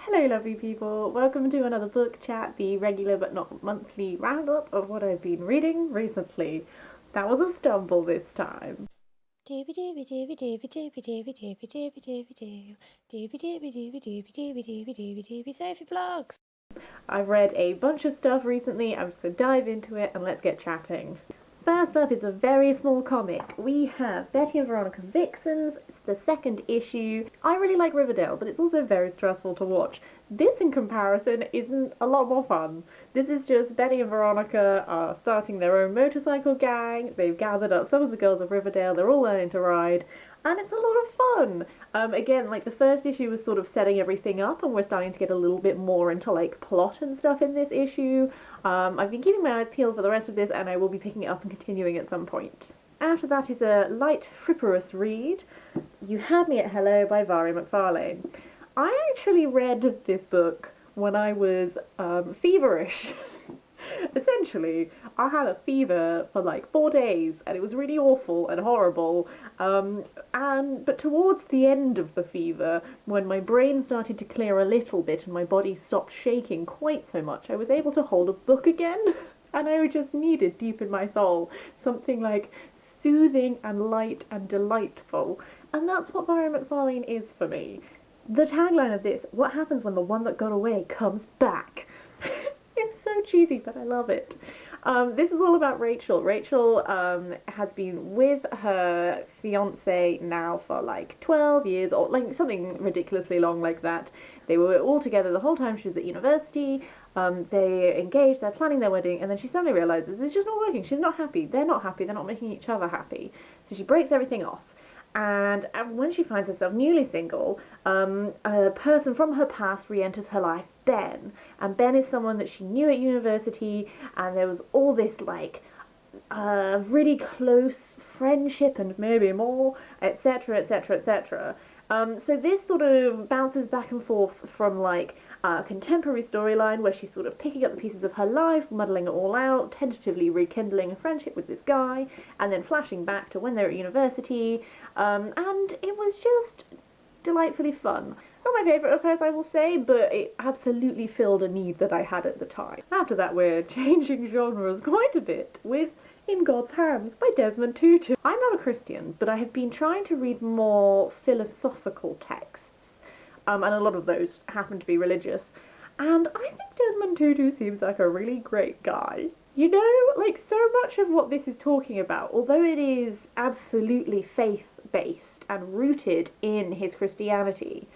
Hello lovely people, welcome to another book chat, the regular but not monthly roundup of what I've been reading recently. That was a stumble this time. Sophie Vlogs. I've read a bunch of stuff recently, I'm just going to dive into it and let's get chatting. First up is a very small comic. We have Betty and Veronica Vixens. It's the second issue. I really like Riverdale, but it's also very stressful to watch. This, in comparison, isn't a lot more fun. This is just Betty and Veronica are starting their own motorcycle gang. They've gathered up some of the girls of Riverdale. They're all learning to ride, and it's a lot of fun. Again, like the first issue was sort of setting everything up, and we're starting to get a little bit more into like plot and stuff in this issue. I've been keeping my eyes peeled for the rest of this, and I will be picking it up and continuing at some point. After that is a light, fripperous read. You Had Me at Hello by Mhairi McFarlane. I actually read this book when I was feverish. Essentially, I had a fever for like 4 days, and it was really awful and horrible. But towards the end of the fever, when my brain started to clear a little bit and my body stopped shaking quite so much, I was able to hold a book again. And I just needed deep in my soul something like soothing and light and delightful. And that's what Mhairi McFarlane is for me. The tagline of this, what happens when the one that got away comes back? It's so cheesy, but I love it. This is all about Rachel. Rachel has been with her fiance now for like 12 years, or like something ridiculously long like that. They were all together the whole time she was at university. They engaged, they're planning their wedding, and then she suddenly realizes it's just not working. She's not happy, they're not making each other happy. So she breaks everything off. And when she finds herself newly single, a person from her past re-enters her life, Ben. And Ben is someone that she knew at university, and there was all this, like, really close friendship and maybe more, etc., etc., etc. So this sort of bounces back and forth from, like, a contemporary storyline where she's sort of picking up the pieces of her life, muddling it all out, tentatively rekindling a friendship with this guy, and then flashing back to when they're at university, and it was just delightfully fun. Not my favourite of hers, I will say, but it absolutely filled a need that I had at the time. After that, we're changing genres quite a bit with In God's Hands by Desmond Tutu. I'm not a Christian, but I have been trying to read more philosophical texts, and a lot of those happen to be religious, and I think Desmond Tutu seems like a really great guy. You know, like, so much of what this is talking about, although it is absolutely faith-based and rooted in his Christianity,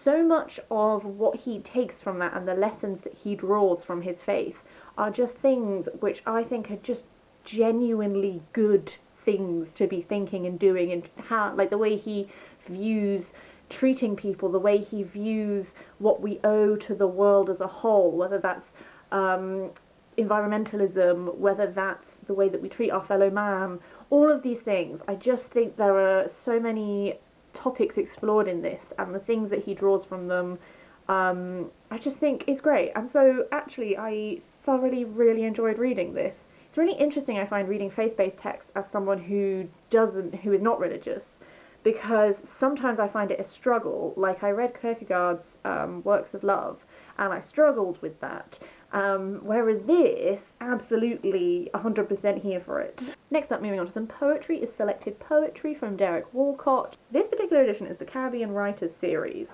so much of what he takes from that and the lessons that he draws from his faith are just things which I think are just genuinely good things to be thinking and doing, and how, like, the way he views treating people, the way he views what we owe to the world as a whole, whether that's environmentalism, whether that's the way that we treat our fellow man, all of these things. I just think there are so many topics explored in this, and the things that he draws from them, I just think is great. And so actually I thoroughly really enjoyed reading this. It's really interesting, I find, reading faith-based texts as someone who is not religious, because sometimes I find it a struggle. Like, I read Kierkegaard's Works of Love, and I struggled with that. Whereas this, absolutely 100% here for it. Next up, moving on to some poetry, is Selected Poetry from Derek Walcott. This particular edition is the Caribbean Writers series,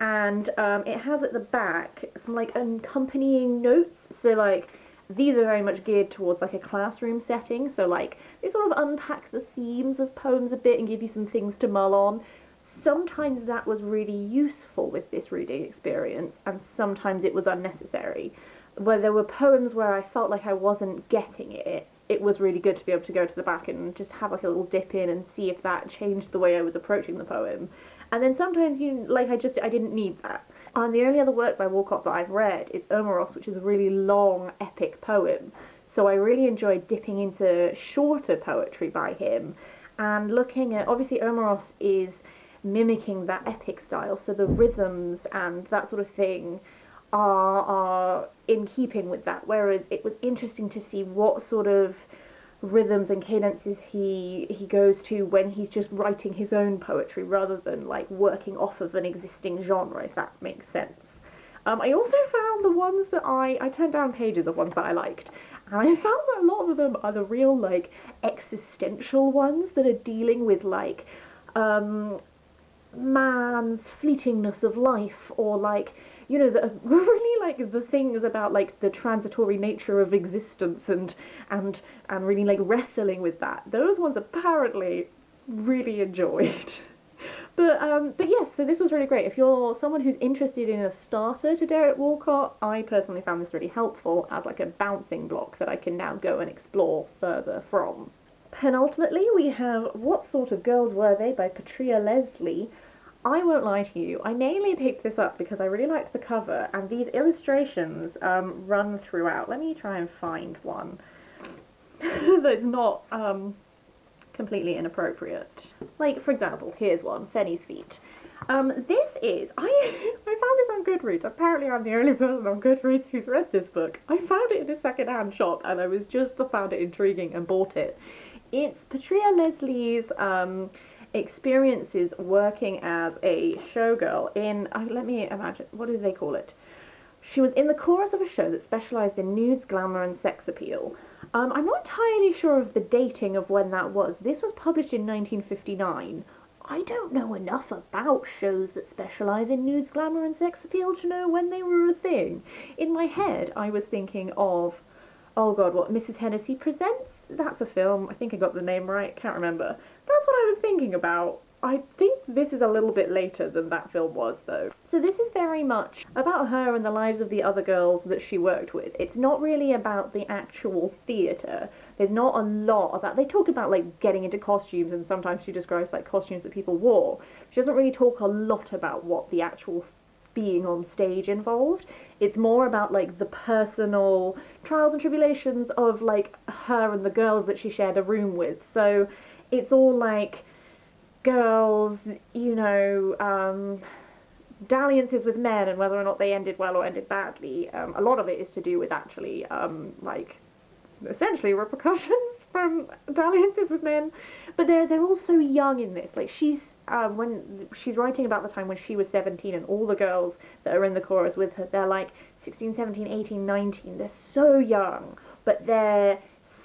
and it has at the back some, like, accompanying notes. So, like, these are very much geared towards, like, a classroom setting, so, like, they sort of unpack the themes of poems a bit and give you some things to mull on. Sometimes that was really useful with this reading experience, and sometimes it was unnecessary. Where there were poems where I felt like I wasn't getting it, it was really good to be able to go to the back and just have, like, a little dip in and see if that changed the way I was approaching the poem. And then sometimes, I didn't need that. And the only other work by Walcott that I've read is Omeros, which is a really long, epic poem. So I really enjoyed dipping into shorter poetry by him and looking at, obviously Omeros is mimicking that epic style, so the rhythms and that sort of thing are in keeping with that, whereas it was interesting to see what sort of rhythms and cadences he goes to when he's just writing his own poetry rather than, like, working off of an existing genre, if that makes sense. I also found the ones that I turned down pages of ones that I liked, and I found that a lot of them are the real, like, existential ones that are dealing with, like, man's fleetingness of life, or, like, you know, the really, like, the things about, like, the transitory nature of existence, and really, like, wrestling with that. Those ones apparently really enjoyed. But yes, so this was really great. If you're someone who's interested in a starter to Derek Walcott, I personally found this really helpful as like a bouncing block that I can now go and explore further from. Penultimately, we have What Sort of Girls Were They by Petrea Leslie. I won't lie to you, I mainly picked this up because I really liked the cover, and these illustrations run throughout. Let me try and find one that's not completely inappropriate. Like, for example, here's one, Fenny's Feet. This is, I found this on Goodreads. Apparently I'm the only person on Goodreads who's read this book. I found it in a second-hand shop, and I found it intriguing and bought it. It's Petrea Leslie's experiences working as a showgirl in, let me imagine, what do they call it? She was in the chorus of a show that specialised in nudes, glamour and sex appeal. I'm not entirely sure of the dating of when that was. This was published in 1959. I don't know enough about shows that specialise in nudes, glamour and sex appeal to know when they were a thing. In my head, I was thinking of, oh god, what, Mrs. Hennessy Presents? That's a film. I think I got the name right. Can't remember. That's what I was thinking about. I think this is a little bit later than that film was, though. So this is very much about her and the lives of the other girls that she worked with. It's not really about the actual theatre. There's not a lot about... They talk about, like, getting into costumes, and sometimes she describes, like, costumes that people wore. She doesn't really talk a lot about what the actual being on stage involved. It's more about, like, the personal trials and tribulations of, like, her and the girls that she shared a room with. So it's all, like, girls, you know, dalliances with men and whether or not they ended well or ended badly. A lot of it is to do with actually, like, essentially repercussions from dalliances with men. But they're all so young in this. Like, when she's writing about the time when she was 17, and all the girls that are in the chorus with her, they're like 16, 17, 18, 19. They're so young, but they're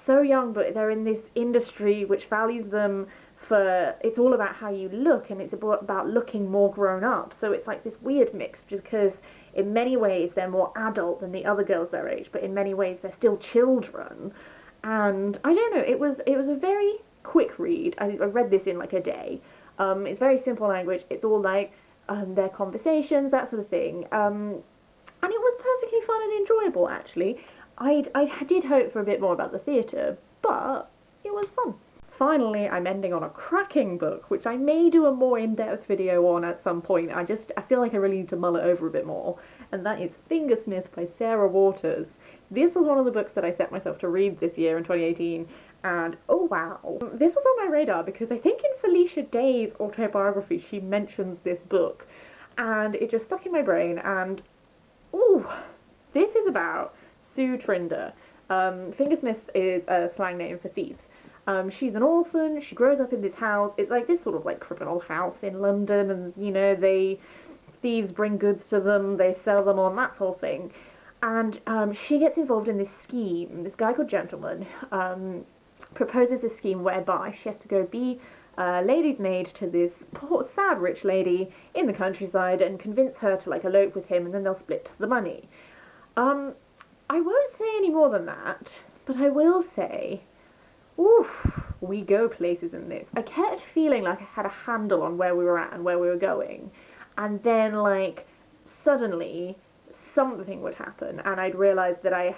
in this industry which values them for, it's all about how you look, and it's about looking more grown up. So it's like this weird mix, because in many ways they're more adult than the other girls their age, but in many ways they're still children. And I don't know, it was a very quick read. I read this in like a day. It's very simple language. It's all like their conversations, that sort of thing. And it was perfectly fun and enjoyable, actually. I did hope for a bit more about the theatre, but it was fun. Finally, I'm ending on a cracking book, which I may do a more in-depth video on at some point. I feel like I really need to mull it over a bit more. And that is Fingersmith by Sarah Waters. This was one of the books that I set myself to read this year in 2018, and oh wow. This was on my radar because I think in Felicia Day's autobiography she mentions this book, and it just stuck in my brain, and ooh, this is about Sue Trinder. Fingersmith is a slang name for thief. She's an orphan, she grows up in this house. It's like this sort of like criminal house in London, and you know, thieves bring goods to them, they sell them on, that whole thing. And she gets involved in this scheme. This guy called Gentleman proposes a scheme whereby she has to go be lady's maid to this poor, sad rich lady in the countryside and convince her to like elope with him, and then they'll split the money. I won't say any more than that, but I will say, oof, we go places in this. I kept feeling like I had a handle on where we were at and where we were going, and then like suddenly something would happen and I'd realise that I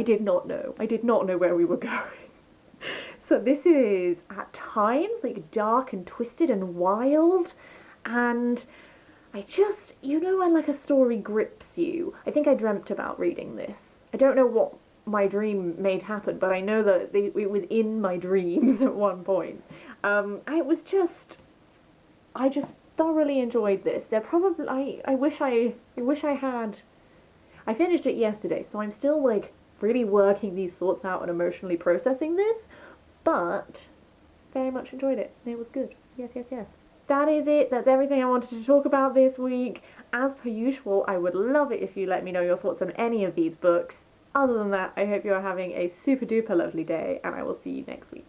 did not know where we were going. So this is at times like dark and twisted and wild, and I just, you know, when like a story grips you. I think I dreamt about reading this. I don't know what my dream made happen, but I know that it was in my dreams at one point. I just thoroughly enjoyed this. I wish I had. I finished it yesterday, so I'm still like really working these thoughts out and emotionally processing this, but very much enjoyed it. It was good. Yes. That is it. That's everything I wanted to talk about this week. as per usual, I would love it if you let me know your thoughts on any of these books. Other than that, I hope you are having a super duper lovely day, and I will see you next week.